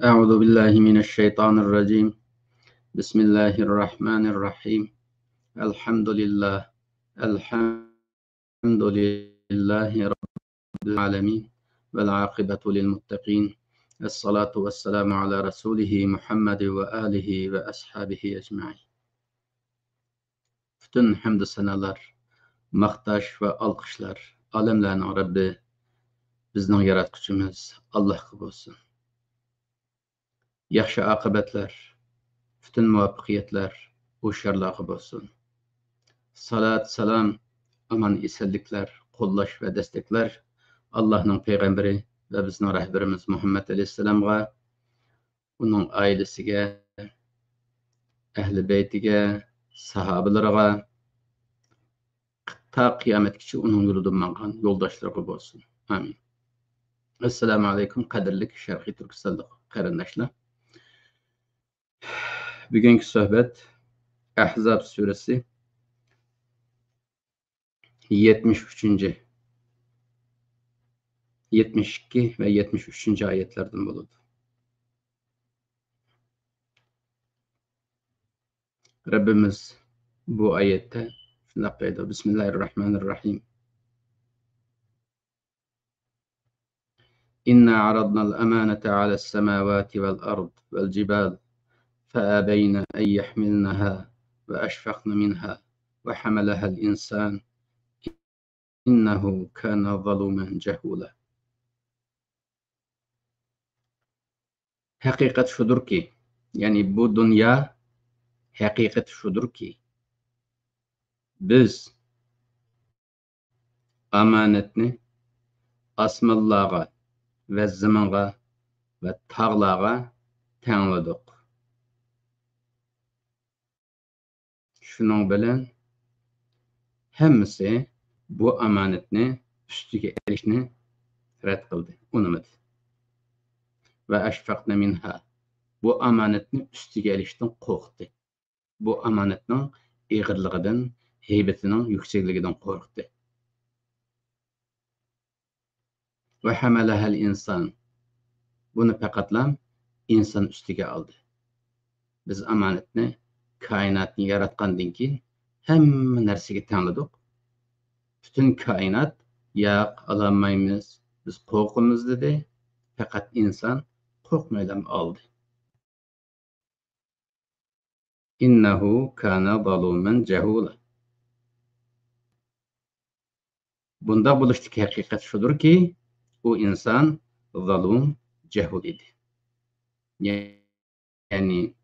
أعوذ بالله من الشيطان الرجيم. بسم الله الرحمن الرحيم. الحمد لله الحمد لله رب العالمين والعاقبة للمتقين. الصلاة والسلام على رسوله محمد وآله وأصحابه أجمعين. Bütün hamd sanalar, maqtash ve alqışlar alemlerin Rabbi, bizning yaratquchimiz Allohga bo'lsin. Yaxshi oqibatlar, bütün muvaffaqiyatlar o'sharlarga bo'lsin. Salat, salam, aman esenlikler, qo'llash ve destekler Allah'ın peygamberi ve bizning rahberimiz Muhammed Aleyhisselam'a, onun ailesiga, ahli beytiga, sahabalarga, ta qiyometgacha onun yo'lida mangan yo'ldoshlarga bo'lsin. Amin. Assalomu alaykum qadrli Sharqiy Turkistonlik qarindoshlar. Bugungi suhbat Ahzab surasi 73. 72 ve 73. ayetlerden buludu. Rabbimiz bu ayette şuna kaydı. Bismillahirrahmanirrahim. İnna aradnal emanete ales semavati vel ard vel cibal fe'abeyne en yahmilnaha ve eşfakna minha ve hamalahal insan innehu kana zalumen cehula. Hakikat şudur ki, yani bu dünya hakikat şudur ki, biz amanetni asmallarga ve zamanga ve tağlarga tanladık. Şunun bilen hemmisi bu amanetni üstüge erişni red kıldı, unutmadı. Ve eşfakna minha, bu amanetni üstüge erişten korktu. Bu amanetnin eğirliğinden, heybetinin yüksekliğinden korktu. Ve hamalahal insan, bunu faqatlam insan üstüge aldı. Biz amanetni kainatni yaratgandan keyin hamma narsaga tanladık. Bütün kainat yo'q, alamaymiz, biz qo'rqamiz dedi. Faqat inson qo'rqmaylam aldı. İnnehu kana zalumen cehula. Bunda buluştuk hakikat şudur ki, o insan zalum, cehul idi. Yani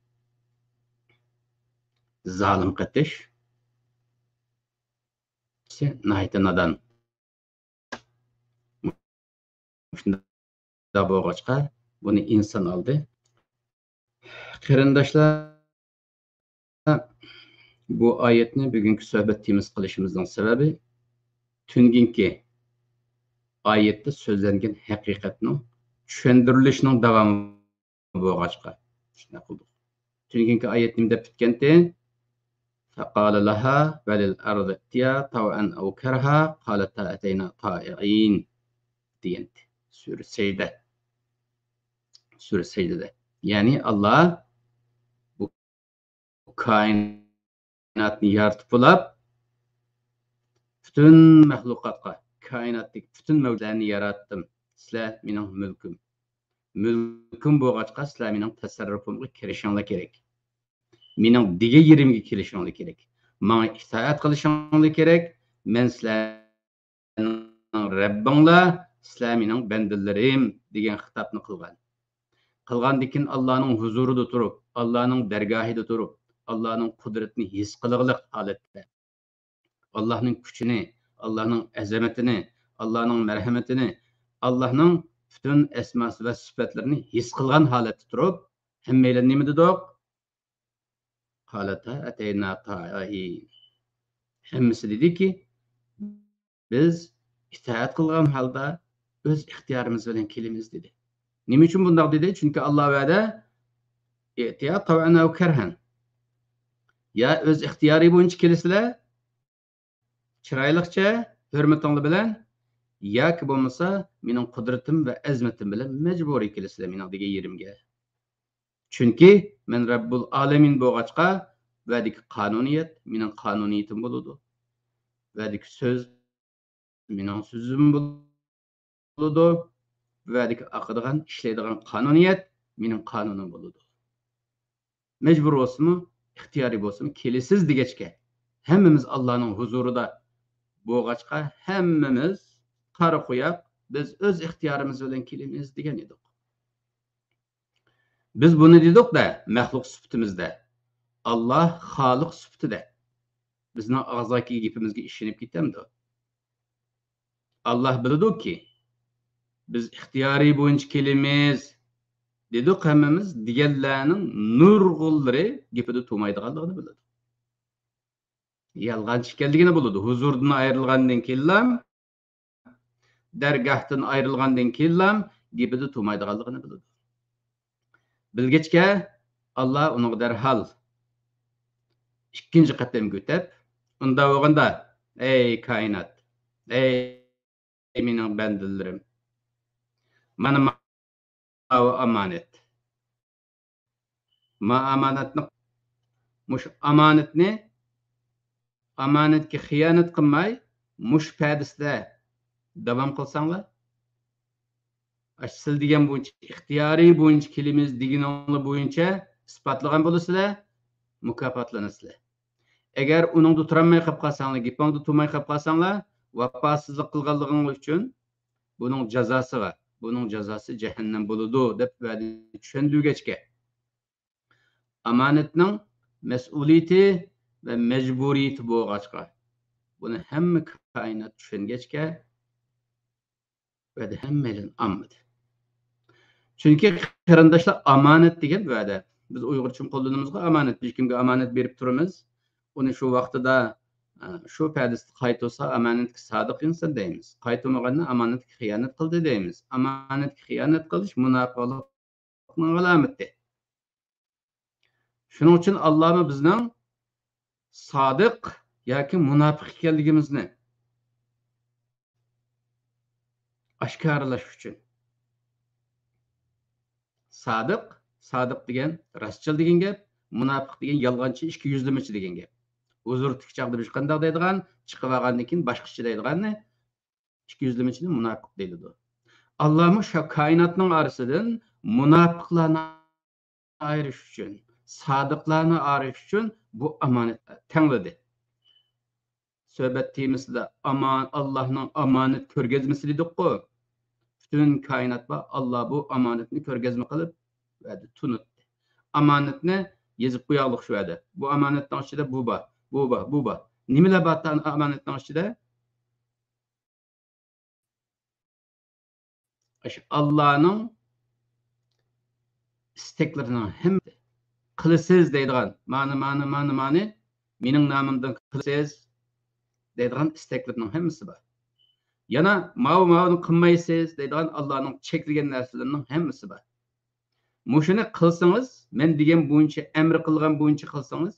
zalim qatish, nahayta nadan. Shunda bo'lg'achqa buni inson oldi. Qarindoshlar, bu oyatni bugungi suhbat temiz qilishimizning sababi tunginki oyatda so'zlangan haqiqatning tushundirilishining davomi bo'lg'achqa shunday qildik. Tunginki oyat nima deb bitgandi? فقال لها وللأرض ائتيا طوعا أو كرها قالتا أتينا طائعين diyent. Sure Secde'de. Yani Allah bu kainatni yaratıp bulup bütün mahlukatka, kainattaki bütün mevcularını yarattım. Sizler mening mülküm. Mülküm boğaçqa sizler mening tasarrufumga kirishinglar kerak. Mening dige yerimga kelishinglar kerak. Manga itoat qilishinglar kerak. Men sizlarning Rabbinglar, sizlar mening bandalarim degan xitobni qilgan. Qilgandan keyin Allohning huzurida turib, Allohning dargohida turib, Allohning qudratini his qilg'iliq holatda, Allohning kuchini, Allohning azamatini, Allohning marhamatini, Allohning bütün asmosi va sifatlarini his qilgan holatda turib, hammalar nima dedik? Qalata atayna ta'iin. Hammasi dediki, biz itoat qilgan holda o'z ixtiyorimiz bilan kelamiz dedi. Nima uchun bundoq dedi? Chunki Alloh va'da itiya taw'an aw karhan. Ya o'z ixtiyori bo'yicha kelasizlar, chiroyliqcha, hurmatinglar bilan, yoki bo'lmasa mening qudratim va azmatim bilan majburiy kelasizlar mening degan yerimga. Çünkü men Rabbul Alemin boğaçqa vedik kanuniyet, minin kanuniyetim buludu. Vedik söz, minin sözüm buludu. Vedik akıdığan, işleydiğin kanuniyet, minin kanunum buludu. Mecbur olsun mu, ihtiyari olsun mu, kelisiz digeçke. Hemmimiz Allah'ın huzurunda boğaçqa, hemmimiz qarı qoyaq, biz öz ixtiyorimiz bilan kelimiz degan edik. Biz bunu dedik da maxluq sifatimizda. Allah xaliq sifatida. Bizning og'zaki gapimizga ishonib ketamdi. Allah biladi-ki, biz ixtiyoriy bo'yicha kelimiz dedik hammamiz deganlarning nurg'unlari gapida to'maydiganligini biladi. Yalg'onchi ekanligini biladi. Huzurdan ayrilgandan keyin dergahdan ayrılgandan keyin gapida to'maydiganligini biladi. Bilgechke Allah onu derhal ikkinchi qatam ko'tab, unda o'g'anda, ey koinot, ey mening bandalarim, mana amanet. Ma amanatni, mush amanatga xiyonat qilmay, mush padisda davom qilsanglar, siz degan bo'yicha ixtiyoriy bo'yicha kelimiz deganinglar bo'yicha isbotlagan bo'lasizlar, mukofotlanasizlar. Agar uningda turolmay qolib qolsanglar, gapingda turmay qolib qolsanglar, vafosizlik qilganliging uchun buning jazosi bor. Buning jazosi jahannam bo'ladi deb tushundirgachga. Amanatning mas'uliyati va majburiyati bo'lg'achqa. Buni hamma koinot tushungachga va hammadan ammadi. Chunki qarindoshlar amanat degan va'da. Biz Uyg'urcha qo'llanimizga amanat, hech kimga amanat berib turamiz. Uni shu vaqtida shu padisda qaytsa amanatga sodiq inson deymiz. Qaytmaganda amanatga xiyonat qildi deymiz. Amanatga xiyonat qilish munofiqlikning alomati. Shuning uchun Alloh bizning sodiq yoki munofiq ekanligimizni oshkorlash uchun sodiq degan rostchil degan gap, munofiq degan yolg'onchi, ikki yuzlamachi degan gap. Huzur tikchaqda bir qanday deydigan, chiqib olgandan keyin boshqacha deydiganni ikki yuzlamachini munofiq deydi. Alloh shu koinotning orasidan munofiqlarni ayirish uchun, sodiqlarni ayirish uchun bu amonat tanladi. Suhbat temasida Allohning amonat ko'rgazmasi dedik-ku. Bütün kainat var. Allah bu amanetini körgezme kılıp verdi, tunuttu. Amanetini yazıp koyalım şu verdi. Bu amanetten içinde bu var, bu var. Nimile batan amanetten içinde? Allah'ın isteklerinin hem kılısız deydiğen, mani, benim namımdan kılısız deydiğen isteklerinin hemisi var. Yana ma'ni qilmaysiz deydigan Allohning chekilgan narsalarining hammasi bor. Mushuni qilsangiz, men degan bo'yicha, amr qilgan bo'yicha qilsangiz,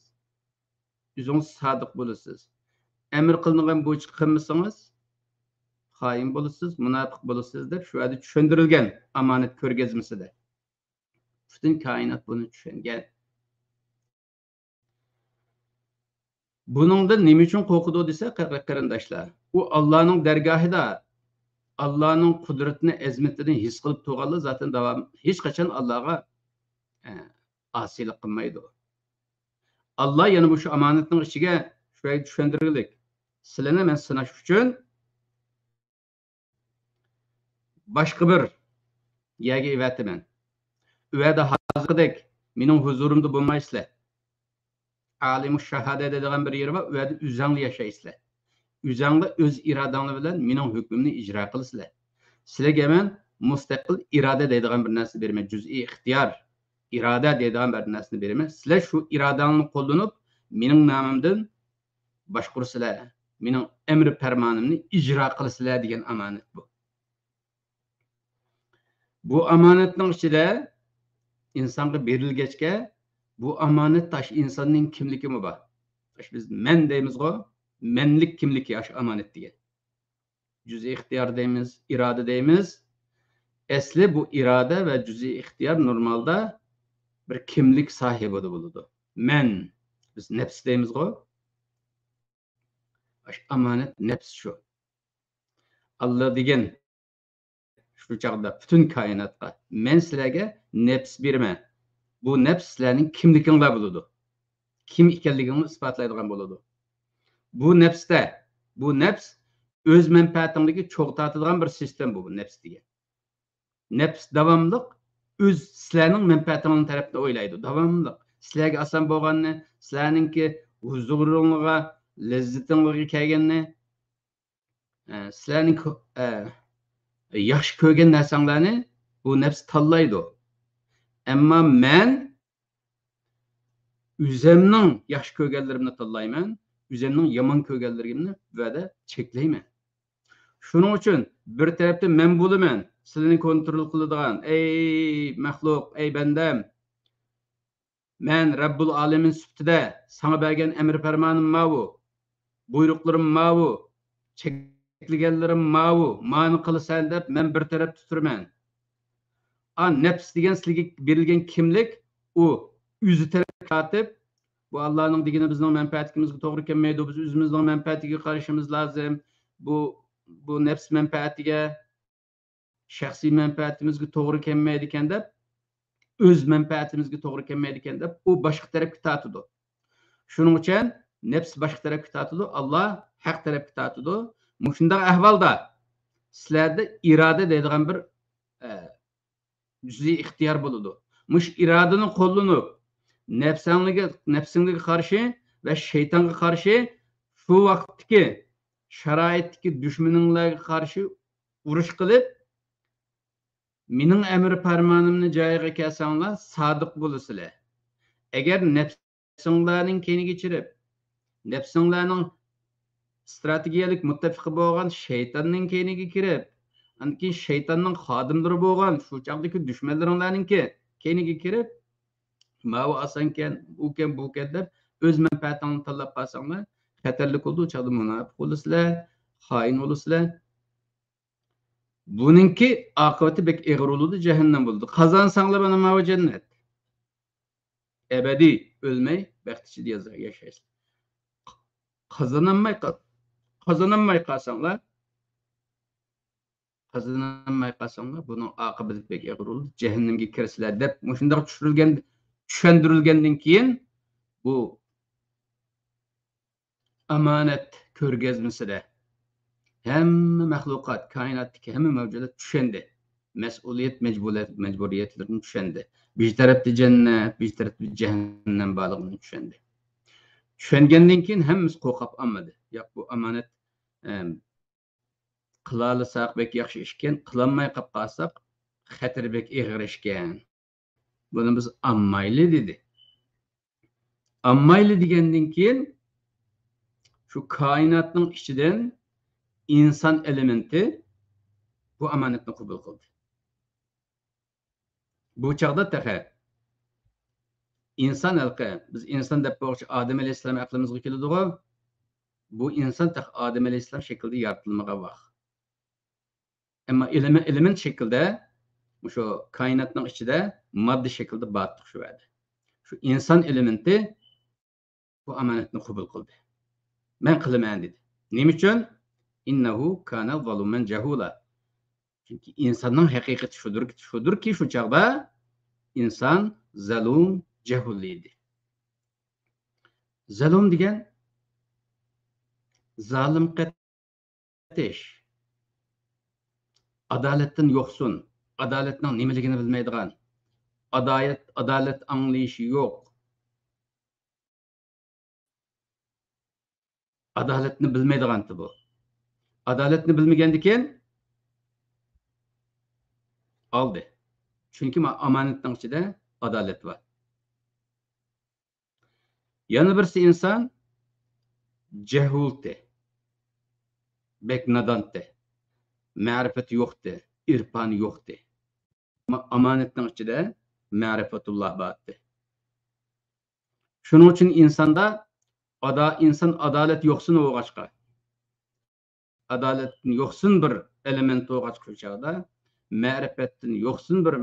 o'zingiz sodiq bo'lasiz. Amr qilingan bo'yicha qilmasangiz, xoin bo'lasiz, munofiq bo'lasiz deb shu yerda tushuntirilgan amonat ko'rgazmasida. Butun koinot buni tushungan. Buningda nima uchun qo'rqidi desa, qarindoshlar, u Allohning dargohida Allohning qudratini, azmatini his qilib turganlar zaten davom hech qachon Allohga osiylik qilmaydi. Alloh yana bu shu amonatning ichiga shunday tushuntirdik. Sizlarni men sinash uchun boshqa bir yerga evataman. U yerda hozirgidek mening huzurimda bo'lmaysizlar. Alimu shahada dediğim bir yer var. O yerda o'zinglar yashaysizlar. O'zinglar o'z irodanglar bilan mening hukmimni ijro qilasizlar. Sizlarga men mustaqil iroda deydigan bir narsa beraman, juz'iy ixtiyor iroda deydigan bir narsani beraman. Sizlar shu irodangni qo'llanib, mening nomimdan boshqarsizlar, mening amr farmonimni ijro qilasizlar degan amonat bu. Bu amonatning ichida insonga berilgachga bu amonat taş insanın kimligi mi var? Biz men deymiz-go, menlik kimligi aş amonat degan. Cüz'i ixtiyor deymiz, irade deymiz. Esli bu irade ve cüz'i ixtiyor normalda bir kimlik sahibi buludu. Men, biz nefs deymiz go. Amanet nefs şu. Allah degen şu çağda bütün kainatqa men sizlarga nefs berme. Bu nefs sizlarning kimliginglar buludu. Kim ekanligingni isbotlaydigan bo'ladi. Bu nefs öz menfaatingdagi cho'g'tatadigan bir sistem bu nefs degan. Nefs davomliq öz sizlarning menfaatingning tarafida o'ylaydi. Davomliq sizlarga oson bo'lganni, sizlarningki huzuringizga, lazzatingizga kelganni, sizlarning yaxshi ko'rgan narsanglarni bu nefs tanlaydi. Ammo men üzemning yaxshi ko'rganlarimni tanlayman, üzemning yomon ko'rganlarimni va'da cheklayman. Shuning uchun bir tarafda men bo'laman, sizlarni kontrol qiladigan, ey maxluq, ey bandam. Men Rabbul alamin sifatida sana bergan amr farmonim ma'vu, buyruqlarim ma'vu, cheklaganlarim ma'vu, ma'ni qilasan deb men bir tarafda turaman. Nefs degan sizlarga berilgan kimlik u yüzü taraf katip, bu Allah'ın digine bizning menfaatimizga to'g'ri kelmaydi, biz o'zimizning menfaatiga qarashimiz lozim. Bu nefs menfaatiga, shaxsiy menfaatimizga to'g'ri kelmaydi ekan deb, o'z menfaatimizga to'g'ri kelmaydi ekan deb, u boshqa tarafga tortadi. Shuning uchun nefs boshqa tarafga tortadi, Alloh haq tarafga tortadi. Shunday ahvolda sizlarda iroda deydigan bir cüzi ixtiyor bo'ladi. Mush irodani qo'llanib nefsingizga qarshi va shaytonga qarshi shu vaqtdagi sharoitdagi dushmaninglarga qarshi urush qilib, mening amr farmonimni joyiga kelsanglar, sodiq bo'lasizlar. Agar nefsinglarning keyniga chirib, nefsinglarning strategiyalik muttafiqi bo'lgan shaytonning keyniga kirib, anki shaytonning xodimlari bo'lgan shu chaqdagi dushmanlaringlarningki keyniga kirib, mavi asanken, uken, buken deb öz menfaatingni tanlab qolsanglar, xatarli bo'ldi, chaqda munofiq bo'lasizlar, xoin bo'lasizlar. Buningki oqibati bek ig'ir bo'ladi, jahannam bo'ladi. Qazansanglar mana mavi jannat. Ebedi o'lmay, baxt ichida yashaysiz. Qazanolmay qolsanglar, buning oqibati bek ig'ir bo'ladi, jahannamga kirsizlar deb shunday tushundirilgandan keyin bu amanet ko'rgazmasida hamma mahluqot, koinotdagi hamma mavjudot tushundi. Mas'uliyat, majburiyatlarini tushundi. Bir tarafda jannat, bir tarafda jahannam borligini tushundi. Tushungandan keyin hammamiz qo'rqib olmadi. Yo'q, bu amanet qilalasak bek yaxshi ishkan, qilolmay qolib qolsak, xatar bek ig'ir ishkan. Buni biz ammayli dedi. Ammayli degandan keyin şu kainatning ichidan inson elementi bu amanatni qabul qildi. Bu chaqda taqa inson alqi, biz inson deb bo'g'chi Odam alayhissalom aqlimizga keladi-ku. Bu inson taqa Odam alayhissalom shaklida yaratilmagan vaqt. Ammo element shaklida şu kainatning ichida moddiy shaklda botdi shu yerda. Shu inson elementi bu amanatni qabul qildi. Men qilaman dedi. Nima uchun? Innahu kana zaluman jahula. Chunki insonning haqiqati shudurki shu chaqda inson zalum, jahul edi. Zalum degan zolim qatish. Adolatdan yo'qsun, adolatning nimaligini bilmaydigan, adolat anglayishi yo'q. Adaletni bilmaydiganti bu. Adaletni bilmagandan keyin aldı. Chunki amonatning ichida adolat bor. Yana birisi inson jahulti, bek nadonti, ma'rifat yo'qti, irfon yo'qti. Amonatning ichida ma'rifatulloh bordi. Shuning uchun insonda inson adolat yo'qsin o'g'achqa. Adolatni yo'qsin bir element o'g'achqa chaqda, ma'rifatni yo'qsin bir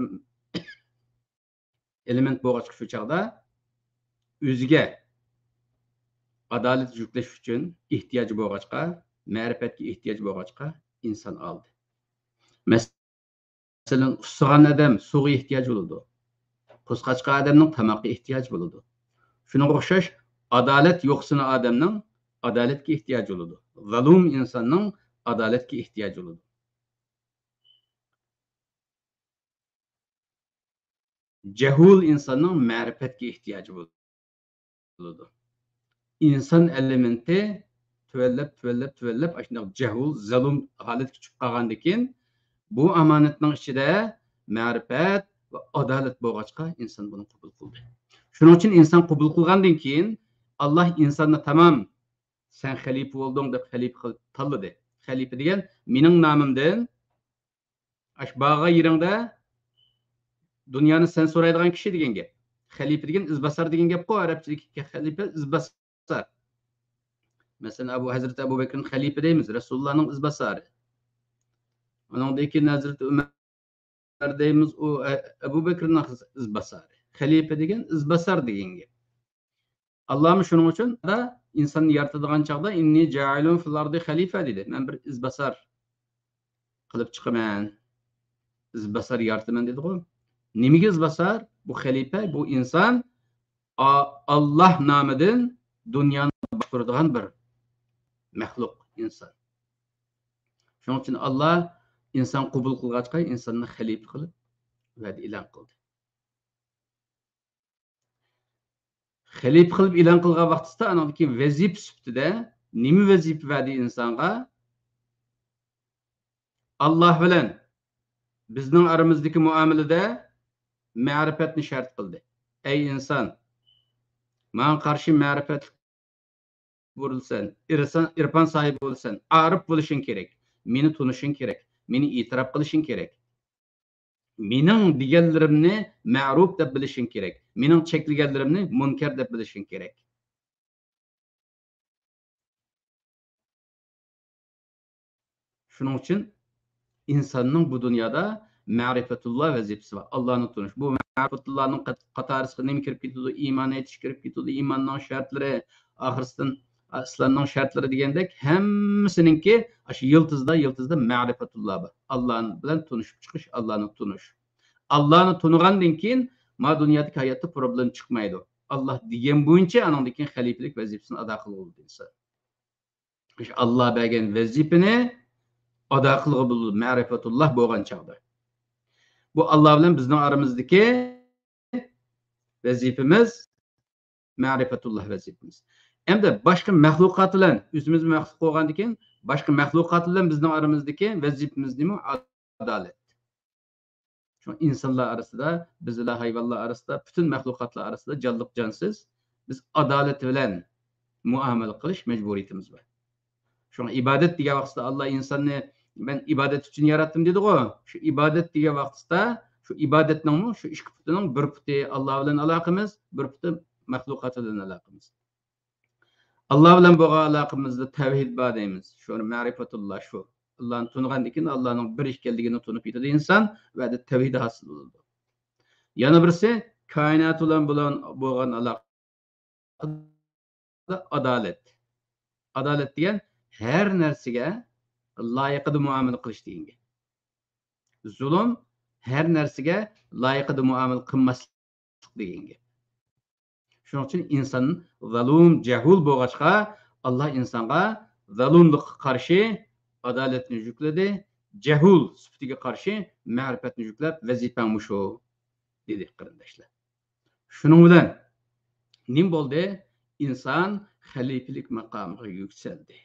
element bo'lg'achqa shu chog'da o'ziga adolat yuklash uchun ehtiyoji bo'lg'achqa, ma'rifatga ehtiyoj bo'lg'achqa inson oldi. Masalan, ussigan odam suvga ehtiyoj bo'ladi. Qo'sqachqa odamning tamoqqa ehtiyoj bo'ladi. Shunga o'xshash adolat yo'qsini odamning adolatga ehtiyoj bo'ladi. Zalum insonning adolatga ehtiyoj bo'ladi. Cehul insonning ma'rifatga ehtiyoji bo'ladi. İnsan elementi tüvellep aşınaq cehul, zalum holatga tushib qolgandan keyin bu amonatning ichida ma'rifat va adolat bo'lg'achqa inson buni qabul qildi. Shuning uchun inson qabul qilgandan keyin Alloh insonni tamom sen xalifa bo'lding deb xalifa qilib tanladi. Xalifa degan mening nomimdan ash bag'a yeringda dunyoni sen so'raydigan kishi degan gap. Xalifa degan izbasar degan gap qo'y arabchilikka xalifa izbasar. Mesela Hazreti Ebu Bekir'in halife deymiz. Resulullah'ın izbasarı. Ondan keyin Hazreti Ömer deymiz. O Ebu Bekir'in izbasarı. Halife degan izbasar degan gap. Allah'ım şunun için da insanı yaratadigan çağda inni ja'ilun fil ardi halife dedi. Ben bir izbasar qilib chiqaman. Izbasar yarataman dedi qo'y. Nimaga izbasar? Bu halife, bu inson Allah nomidan dunyoni boshqaradigan bir məxluq insan. Şunun için Allah insan qabul qilg'achqa insonni xalifa qilib va'da e'lon qildi. Xalifa qilib e'lon qilgan vaqtida anadaki vazif sifatida nima vazifa va'da insonga Allah bilan bizning aramizdagi muomalada ma'rifatni shart qildi. Ey inson, men qarshi ma'rifat bo'lsan, irfan sahibi bo'lsan, arif bo'lishing kerak. Meni tunishing kerak. Meni e'tirof qilishing kerak. Mening deganlarimni ma'ruf deb bilishing kerak. Mening cheklaganlarimni munkar deb bilishing kerak. Shuning uchun insonning bu dunyoda ma'rifatulloh vazifasi var. Allohni tunish. Bu ma'rifatullohning qatorisiga nima kirib ketadi? Iymon etish kirib ketadi. Iymonning shartlari, oxirisidan İslamның şartları degandek hammasininki shu yıldızda ma'rifatulloh bor. Allah bilan tunishib chiqish, Allohni tunish. Allohni tunigandan keyin ma dunyodagi hayotda problem chiqmaydi. Allah degan bo'yicha andan keyin xalifalik vazifasini ado qiladi inson. Allah bergan vazifani ado qilib ma'rifatulloh bo'lgan chog'da. Bu Allah bilan bizning aramizdagi vazifamiz ma'rifatulloh vazifamiz. Hem de başka mahlukat bilan üstümüz mahluq bo'lgandan keyin başka mahlukat bilan bizning aramizdagi vazifamiz nima? Adolat. Şu insonlar arasida, bizlar hayvonlar arasida, bütün mahlukatlar arasida jonliq jonsiz biz adolat bilan muomala qilish majburiyatimiz bor. Şu ibodat degan vaqtda Allah insonni ben ibodat uchun yaratdim dedi-ku. Şu ibodat degan vaqtda şu ibodatning şu ikki putining bir puti Allah bilan aloqamiz, bir puti mahlukat bilan aloqamiz. Allah bilan bo'lgan aloqamizda tavhid bor deymiz. Shu ma'rifatulloh shu. Allohni tunigandan keyin Allohning bir ekanligini tunib yetadi inson va tavhid hosil bo'ladi. Yana birisi koinot bilan bo'lgan aloqa adolat. Adolat degan har narsaga loyiqida muomala qilish degan. Zulm har narsaga loyiqida muomala qilmaslik degan. Şunun için insan zalum, cehul bo'lg'achqa Allah insonga zalumlikqa qarshi adolatni yukladi, cehul sifatiga qarshi ma'rifatni yuklab vazifam shu dedi qarindoshlar. Shuning bilan nim bo'ldi? Inson xalifalik maqomiga yuksaldi.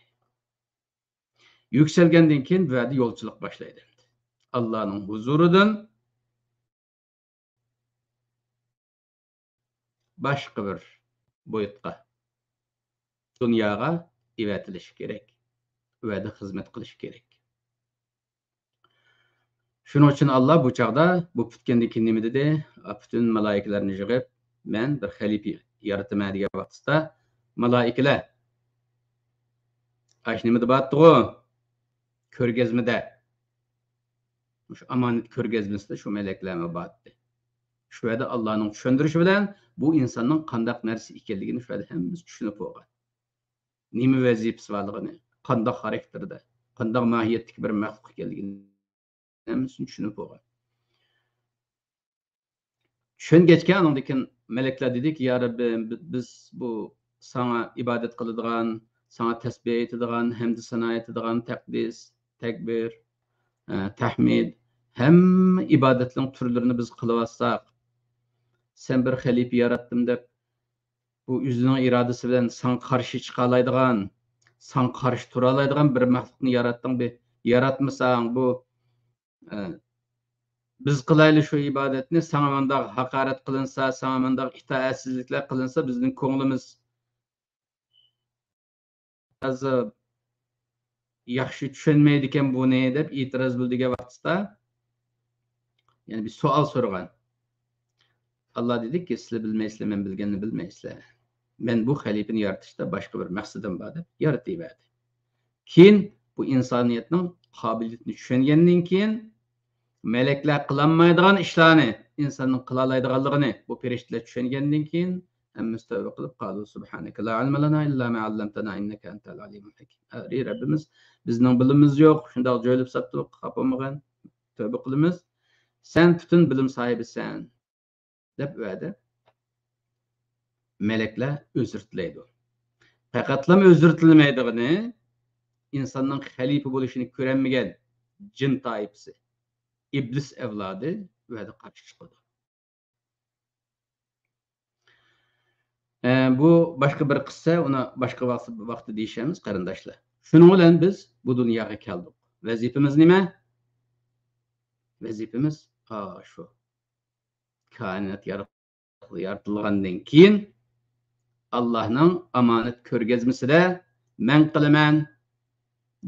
Yuksalgandan keyin bu yerda yo'lchilik boshlaydi. Allohning huzuridan başka bir boyutga, dunyoga evatilishi kerak, va xizmat qilish kerak. Shuning uchun Allah bu chaqda bu bitgandan keyin nima dedi? Bütün malaikalarni yig'ib, men bir xalifa yarataman degan vaqtda malaikalar ash nima deb aytdi-ku? Ko'rgazmada, shu amonat ko'rgazmasida shu meleklarga batdi. Şu yerda Allah'ın tushundirişi bilen bu insanın qandaq narsa ekanligini şu yerda hammamiz tushunib bo'lgan. Nima vazifasi borligini, qandaq xarakterda, qandaq mohiyatdagi bir maxluq ekanligini hammasini tushunib bo'lgan. Tushungachga andan keyin meleklar dedik, ya Rabbi, biz bu sana ibodat qiladigan, sana tasbih aytadigan, hamd sano aytadigan, taqdis, takbir, tahmid, hamma ibodatlarning turlarini biz qilyapsak, sen bir xalifa yaratdim deb bu o'zining irodasi bilan san qarshi chiqa oladigan, san qarshi tura oladigan bir maxluqni yaratding. Yaratmasang bu biz qilayli shu ibodatni, sana mandaq haqorat qilinsa, sana mandaq itoatsizliklar qilinsa, bizning ko'nglimiz azab yaxshi tushunmaydi ekan buni deb e'tiroz bildigan vaqtda, yani bir savol so'ragan. Allah dediki, sizlar bilmaysizlar, men bilganini bilmaysizlar. Men bu xalifani yaratishda boshqa bir maqsadim bor deb yaratayverdi. Keyin bu insoniyatning qobiliyatini tushungandan keyin meleklar qilolmaydigan ishlarni insonning qila oladiganligini bu ferishtalar tushungandan keyin hammasi tavba qilib qolu subhanaka la ilma lana illa ma 'allamtana innaka antal alimul hakim. Ey Rabbimiz, bizning bilimimiz yo'q, shunday joylab saptiq qapamagan. Tavba qilamiz. Sen butun bilim sohibisan deb va'da. Melekler özür tileydi. Faqatlam özür tilemaydigini insonning xalifa bo'lishini ko'rmagan jin toifasi, iblis avlodi va'da qarshi chiqadi. Bu başqa bir qissa, uni boshqa vaqtda deyishamiz qarindoshlar. Shuning bilan biz bu dunyoga keldik. Vazifamiz nima? Vazifamiz shu. Koinot yaratilgandan keyin Allah'ның amanet ko'rgazmasida men qilaman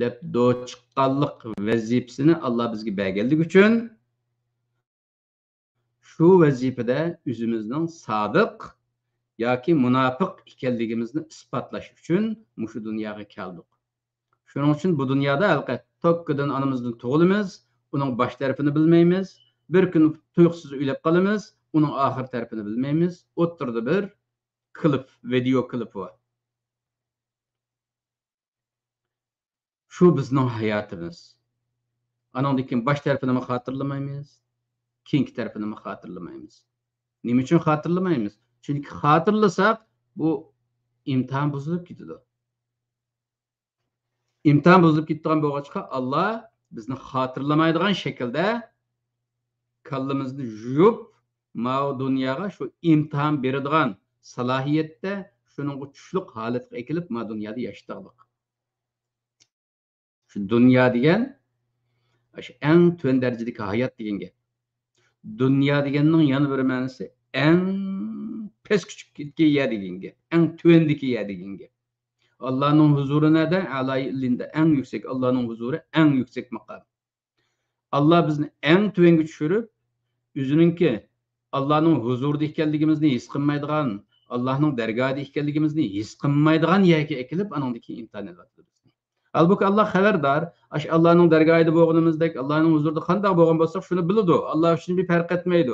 deb do'chiqqanlik vazifasini Allah bizga berganlik uchun shu vazifada o'zimizning sodiq yoki munofiq ekanligimizni isbotlash uchun mushu dunyoga keldik. Shuning uchun bu dunyoda tokkidan onamizdan tug'ilamiz, uning bosh tarafini bilmaymiz, bir kun tuyuqsiz o'lib qolamiz, uning oxir tarafini bilmaymiz. O'ttirdi bir klip, video klip var. Şu bizning hayotimiz. Anandan keyin bosh tarafini xotirlamaymiz, keyingi tarafini xotirlamaymiz. Nima uchun xotirlamaymiz? Chunki xotirlasak bu imtihon buzilib ketadi. İmtihon buzilib ketgan bo'lg'achqa Allah bizni xotirlamaydigan shaklda kallamizni yuvib, ma dunyoga shu imtihon beradigan salohiyatda shuning tushliq holatga ekilib ma dunyoda yashaydik. Şu dünya degan shu eng tuvan darajadagi hayot degan gap. Dünya deganning yana bir ma'nosi eng pes kichikki yer degan gap, eng tuvandagi yer degan gap. Allah'ın huzuru nerede? Alay illinde en yüksek, Allah'ın huzuru en yüksek makam. Allah bizni en tuvanga tushirib, o'zininki Allah'ın huzurida ekanligimizni his qilmaydigan, Allah'ın dargohida ekanligimizni his qilmaydigan yerga ekilib, anandaki imtihon qilyapti. Halbuki Allah xabardor, Allah'ın dargohida bo'lganimizdek, Allah'ın huzurida qanday bo'lgan bo'lsak, shuni biladi. Allah uchun bir farq etmaydi.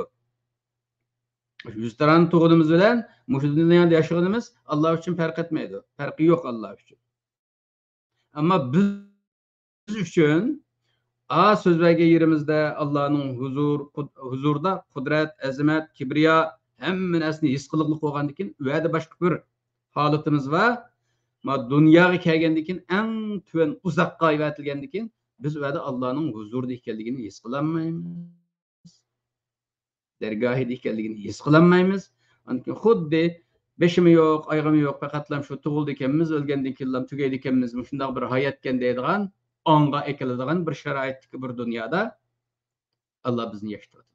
100 tarafını to'g'rimiz bilan mushu dunyoda yashaganimiz Allah uchun farq etmaydi. Farqi yo'q Allah uchun. Ammo biz uchun so'zlarga yerimizda Allah'ın huzurda qudrat, azamat, kibriya hamma narsani his qiliqlik bo'lgandan keyin u yerda boshqa bir holatimiz va dunyoga kelgandan keyin eng tuvan uzoqqa aytilgandan keyin biz u yerda Allah'ın huzurida ekanligini his qilolmaymiz. Dergahida ekanligini his qilolmaymiz. Anki xuddi beshimi yo'q, oyg'imi yo'q, faqatlam shu tug'ildi ekanmiz, o'lgandan keyin tugaydi ekanmiz, shunday bir hayotgan deydigan, onga ekiladigan bir sharoitdagi bir dunyoda Allah bizni yashatadi.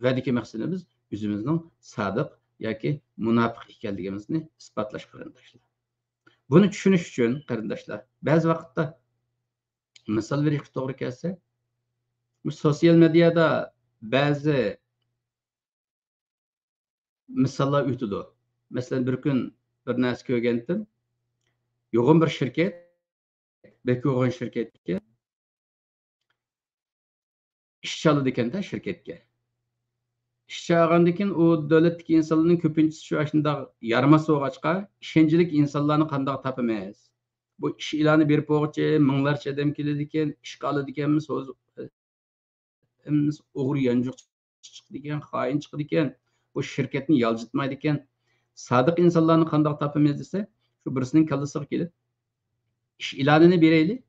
Vadiki maqsadimiz o'zimizning sodiq yoki munofiq ekanligimizni isbotlash qarindoshlar. Buni tushunish uchun qarindoshlar, ba'zi vaqtda misol berishga to'g'ri kelsa, bu sosyal medyada bazı misollar o'tadi. Masalan, bir kun bir narsa ko'rgandim. Yo'g'on bir shirkat, beko'g'on shirkatga ish chaladi ekanda shirkatga. iş çağırgandan o devletdeki insanların köpüncüsü şu aşında yarması olgaçqa, işençilik insanlarını qandaq tapamayız. Bu iş ilanı berip boğaçı, minglarcha adam keledi eken, işqa aladi ekanmiz, hemimiz o'g'ri yanchoq chiqdi ekan, xoin chiqdi ekan, bu shirkatni yaljitmaydi ekan. Sodiq insonlarni qandoq topamaymiz desa, shu birisining kallasiga kelib, ish e'lonini beraylik.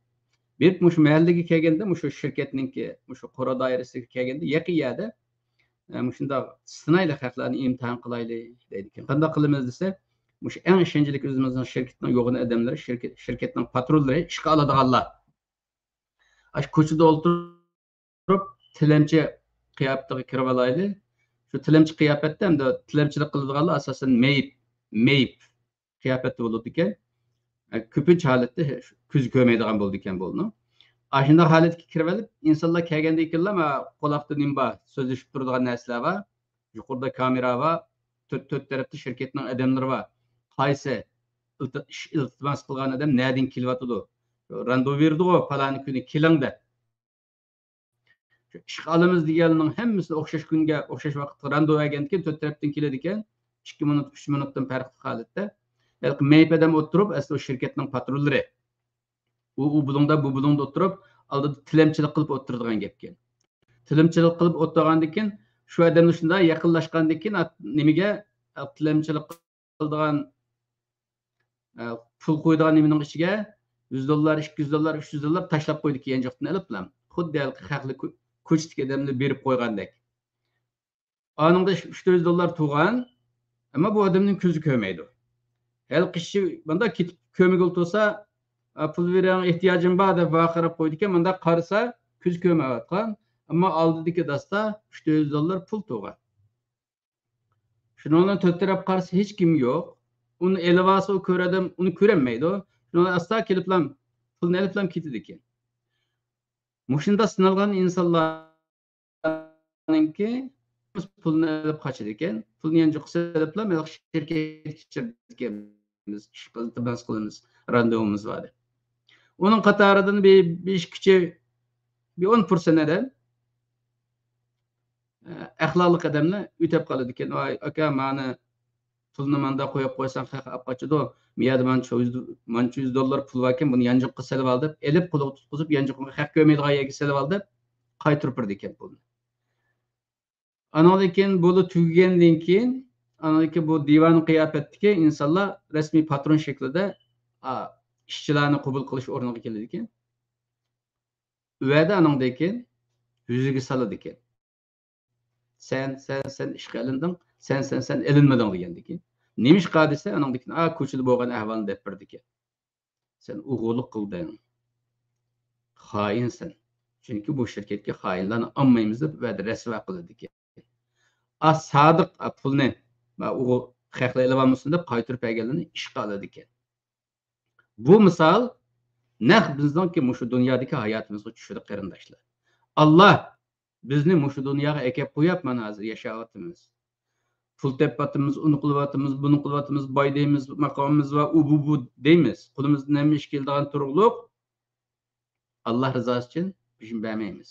Berib mushu mahallaga kelganda, mushu shirkatninki, mushu qora doirasiga kelganda, yaqin yerda shundoq sinaylik haqlarni imtihon qilaylik deydi ekan. Qandoq qilamiz desa, mushu eng ishonchli o'zimizning shirkatning yo'g'ini odamlari, shirkatning patronlari, ishga oladiganlar. Ash ko'chada o'tirib tilamchi qiyofatiga kirib olaydi. Shu tilamchi qiyofatda hamda tilamchilik qiladiganlar asosan meyib qiyofatda bo'ladi ekan. Ko'pincha holatda ko'z ko'rmaydigan bo'ldi ekan bo'ldi. Shunday holatga kirib olib, insonlar kelganda ekanlar, quloqda nima bor, so'zlashib turadigan narsalar bor. Yuqorida kamera bor, to'rt tarafda shirkatning odamlari bor. Qaysi iltimos qilgan odam nerdan kelyotidi? Randevu berdi-ku, falani kuni keling deb. İşga alamiz deganning hammasi o'xshash kunga, o'xshash vaqtga randevu olgandan keyin to'rt tarafdan keladi ekan. 2 minut, 3 minutdan farqli holatda. Mayib odam o'tirib, asli o shirkatning patronlari. U bulungda, bu bulungda o'tirib, oldida tilamchilik qilib o'tiradigan gap ekan. Tilamchilik qilib o'tirgandan keyin shu odamni shunday yaqinlashgandan keyin nimaga tilamchilik qiladigan pul qo'yadigan nimaning ichiga $100, $200, $300 tashlab qo'ydi ki yanchoqdan olib bilan. Xuddi haqli ko'chdagi odamni berib qo'ygandek. Anında $300 tuğan ama bu adamın ko'zi ko'rmaydi. Hal kishi bunda ketib ko'mig o'ltirsa, pul veren ehtiyojim bor deb vaqirib qo'ydi ekan, bunda qarasa ko'z ko'rmayotgan, ammo oldidagi dasta $300 pul tuğan. Shundan to'rt taraf qarasa hech kim yo'q. Uni elvasi o ko'radim, uni ko'rmaydi. Shundan asta keliblam pulni oliblam ketdi ekan. Mushunda sinalgan insonlarningki pulni olib qochadi ekan. Pulni yanchoq qiliblam, shirkatga chiqamiz, ish qilamiz, randevumuz bor. Uning qatoridan besh kishi 10% adam axloqli odamlar o'tib qoladi ekan. Voy aka, meni pulni menda qo'yib qo'ysang, haq olib qochadi. Miyada mancha $100 pul bor ekan, buni yanchoqqa solib ol deb, elib qo'liga tutqizib, yanchoqqa haq ko'rmaydigan yerga solib ol deb qaytirib birdi ekan pulni. Andan keyin bu tugagandan keyin, bu divan qiyofatdagi insonlar rasmiy patron shaklida ishchilarni qabul qilish o'rniga keladi ekan. Uada andan keyin yuziga soladi ekan. Sen ishga ilinding, sen ilinmading degandan keyin. Nima ish qildi desa, andan keyin ko'chada bo'lgan ahvolni deb birdi ekan. Sen o'g'irlik qilding. Xoinsan. Chunki bu shirkatga xoinlarni olmaymiz deb va'da rasvo qildi ekan. Sodiq pulni va u haqlayla olmasin deb qaytirib berganlarni ishga oladi ekan. Bu misol naq bizningki mushu dunyodagi hayotimizga tushadi qarindoshlar. Alloh bizni mushu dunyoga ekib qo'yib, mana hozir yashayapmiz. Pul tepatimiz, uni qilyapmiz, buni qilyapmiz, boy deymiz, maqomimiz va bu deymiz. Qo'limizdan nima ish keladigan turug'liq Allah rızası için bizim vermeyimiz.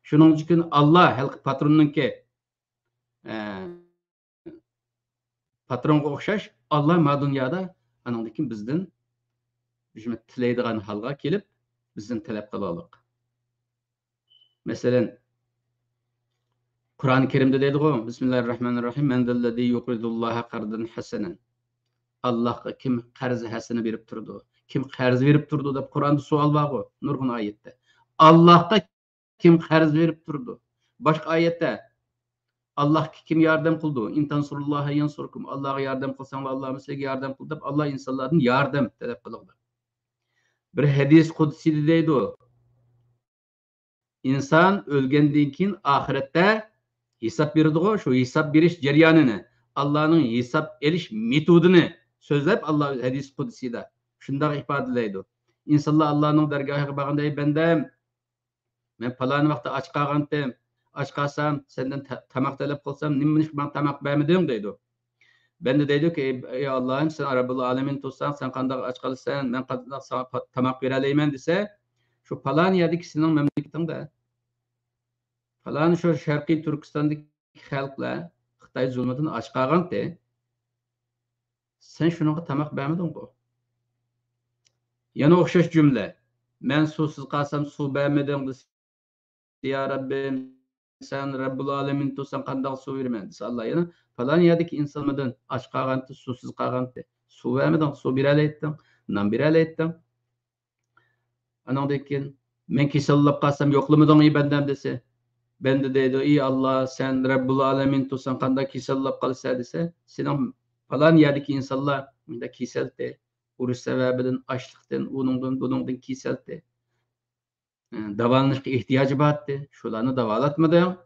Şunun için Allah halk patronunki patronga o'xshash Allah ma dunyoda anandaki bizden bizim tileydigan halga kelip bizden talep kılalık. Mesela Kur'an-ı Kerim'de deydi o, Bismillahirrahmanirrahim, men dellezî yuqridullaha qardan hasanan. Allah'a kim qarzı hasana berip turdu? Kim qarz verip turdu deb Qur'onda savol bor o, nurg'un oyatda. Allohga kim qarz verip turdu? Boshqa oyatda Allohga kim yordam qildi? Intansurulloha yansurkum. Allohga yordam qilsanglar, Alloh sizga yordam qildi deb Alloh insonlardan yordam talab qiladi. Bir hadis qudsiyda deydi o. İnsan o'lgandan keyin oxiratda hisob beradi-ku, shu hisob berish jarayonini, Allohning hisob elish metodini so'zlab Alloh hadis qudsiyda shunday ifodalaydi. İnsanlar Allohning dargohiga borganda, ey bandam, men falon vaqtda och qolgandim. Aç qalsam, senden tamaq talab qilsam, nima ish men tamaq bermeding deydi. Bende deydi ki, ey Allah'ım, sen Rabbul Alamin tutsan, sen qanday och qolsan, men qanday sana tamaq bera alayman desa, shu falon yerdagi sening mamlakatingda, falon shu Sharqiy Turkistondagi xalqlar Xitoy zulmidan och qolganda sen shunga tamoq bermading-ku. Yana o'xshash jumla. Men suvsiz qolsam suv bermading desa, ya Rabbim sen Rabbul alamin to'san qandoq suv beraman desa Alloh yana falon yerdagi insonlardan och qolganda suvsiz qolganda suv bermading, suv beralaytding, non beralaytding. Anandan keyin men kasallab qolsam yo'qlamading bandam desa, bende deydi ey Allah sen Rabbul alamin to'san qandoq kasallab qolsa desa, sening falon yerdagi insonlar bunda kasaldi. Urush sebebinden, açlıktan, bunundan kesildi. Davalanışqa ihtiyacı bardı. Şularni davalatmading.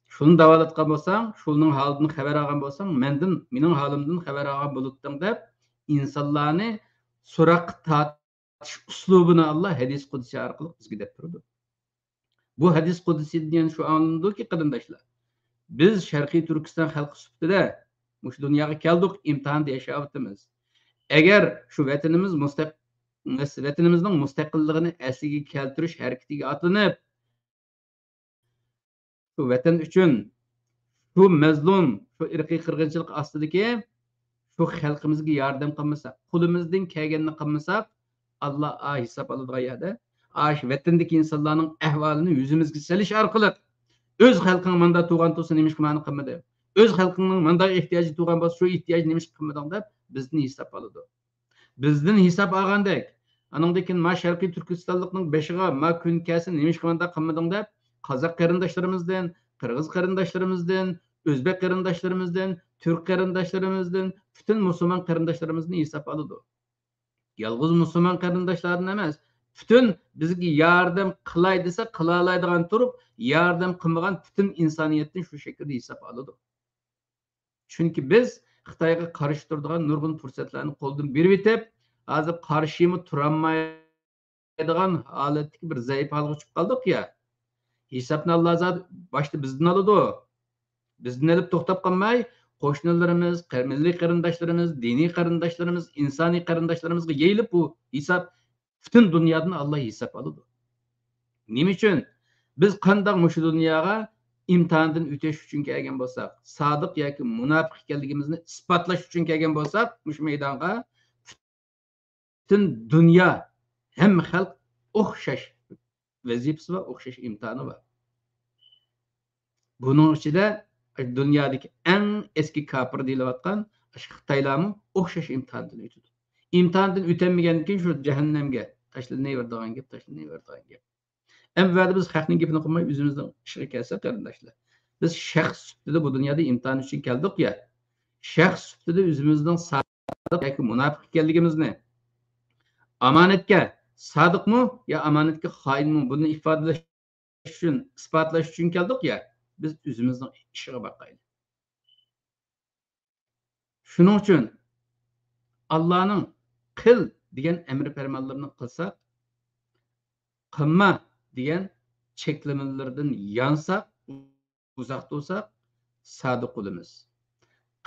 Şunu davalatgan bolsang, şunun halidan xabar olgan bolsang, mening halimdan xabar olgan bo'libding deb insonlarni so'roqqa tortish uslubini Allah hadis qudsi orqali bizga deb turdi. Bu hadis qudsidan shu anladiki qarindoshlar. Biz Sharqiy Turkiston xalqi sifatida mush dunyoga keldik, imtihonda yashayapmiz. Eğer şu vatanimizning mustaqilligini asliga keltirish harakatiga atlanib, şu vatan uchun, şu mazlum, şu irqiy qirg'inchilik ostidagi şu xalqimizga yordam qilmasak, qo'limizdan kelganini qilmasak, Alloh hisob oladigan yerda, shu vatandagi insonlarning ahvolini yuzimizga selish orqali o'z xalqing manda tug'an to'sa nima qilmadi? O'z xalqingning manda ehtiyoji tug'an bo'lsa, shu ehtiyoj nima qilmading deb bizni hisob oladi. Bizden hesap algandek, anandaki ma Şarkı Türkistanlıkның beşiga ma gün kelsin nemish qilmanda qilmading deb Qozoq qarindoshlarımızdan, Qirg'iz qarindoshlarımızdan, O'zbek qarindoshlarımızdan, Türk qarindoshlarımızdan, bütün Müslüman qarindoshlarimizni hesap oladi. Yalnız Müslüman qarindoshlarni emas, bütün bizga yardım qilay desa qila oladigan turib, yardım qilmagan bütün insoniyatni shu shaklda hesap oladi. Chunki biz Xitoyga qarshi turadigan nurg'un fursatlarni qo'ldan berib etib, hozir qarshimi turolmaydigan holatdagi bir zaif holga tushib qoldik ya. Hisobni Alloh zot boshda bizdan oladi. Bizdan olib to'xtab qolmay, qo'shnilarimiz, milliy qarindoshlarimiz, diniy qarindoshlarimiz, insoniy qarindoshlarımizga yeyilib bu hisob butun dunyodan Alloh hisob oladi. Nima uchun? Biz qanday mushu dunyoga imtihondan o'tish uchun kelgan bo'lsak, sodiq yoki munofiq ekanligimizni isbotlash uchun kelgan bo'lsak, mush maydonga butun dunyo hamma xalq o'xshash vazifasi va o'xshash imtihoni bor. Buning ichida dunyodagi eng eski kafir deyilayotgan Xitoylarmi o'xshash imtihondan o'tadi. Imtihondan o'tamagandan keyin shu jahannamga tashlanaveradigan gap, tashlanaveradigan gap. Evvelde biz xalqning gapini qilmay o'zimizning ishga kelsak, qarindoshlar. Biz shaxs sifatida bu dunyoda imtihon uchun keldik ya. Shaxs sifatida o'zimizning sodiq yoki munofiq ekanligimizni amonatga sodiqmi yo amonatga xoinmi buni ifodalash uchun, isbotlash uchun keldik ya. Biz o'zimizning ishiga boqaylik. Shuning uchun Allohning qil degan amr farmonlarini qilsak, qilma degan cheklamalardan yansak, uzoq tursak, sodiq bo'lamiz.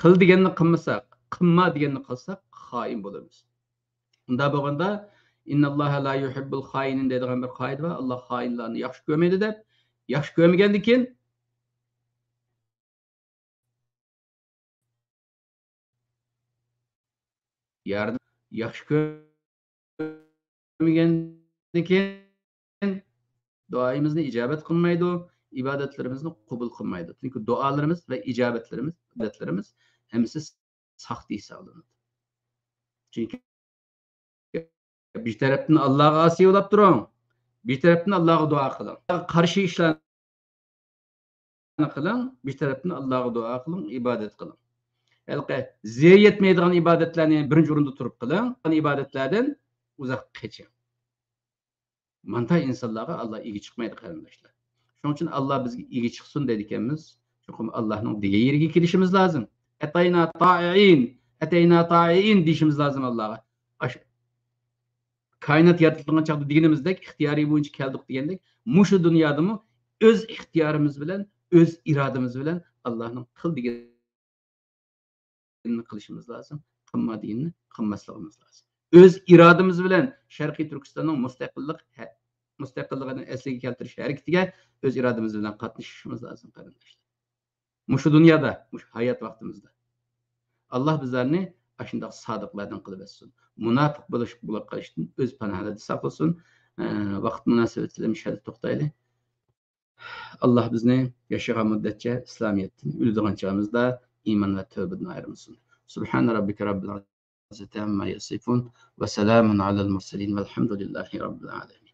Qil deganni qilmasak, qilma deganni qilsak, xoin bo'lamiz. Unda bo'lganda innalloha la yuhibbul xoinin deydigan bir qoida bor. Alloh xoinlarni yaxshi ko'rmaydi deb, yaxshi ko'rmagandan keyin yardım yaxshi ko'rmagandan keyin duoimizni ijobat qilmaydi, ibodatlarimizni qabul qilmaydi. Chunki duolarimiz va ibodatlarimiz hammasi saxta hisoblanadi. Chunki bir tarafdan Allohga asiy bo'lib turing, bir tarafdan Allohga duo qiling. Qarshi ishlarni qiling, bir tarafdan Allohga duo qiling, ibodat qiling. Halqa ziy yetmaydigan ibodatlarni birinchi o'rinda turib qiling, ibodatlardan uzoq qoching. Manta insonlarga Alloh ega chiqmaydi qarindoshlar. Shuning uchun Alloh bizga ega chiqsin dedi ekanmiz. Chunki Allohning degan yeriga kelishimiz lozim. Atayna ta'iin deyishimiz lozim Allohga. Kainat yaratilgan chaqda deganimizdek ixtiyoriy bo'yicha keldik degandek, mushu dunyodami o'z ixtiyorimiz bilan, o'z irodamiz bilan Allohning qil deganini qilishimiz lozim, qilma deganini qilmasligimiz lozim. O'z irodamiz bilan Sharqiy Turkistonning mustaqillik müstakilligini esliga keltirish hareketiga öz irademiz bilan qatnashishimiz lozim qarindoshlar. Muşu dünyada, muşu hayat vaqtimizda. Allah bizlarni aşındaq sadiqlardan qilib etsin. Munafiq bo'lib qolishdan öz panohida saqlasin. Vaqt munosabati bilan shada to'xtaylik. Allah bizni yaşagan müddetçe İslamiyet'in ülüdüğün çağımızda iman ve tövbeden ayrılmasın. Subhan rabbike rabbil izzati amma yasifun ve selamun alel murselin velhamdülillahi rabbil alemin.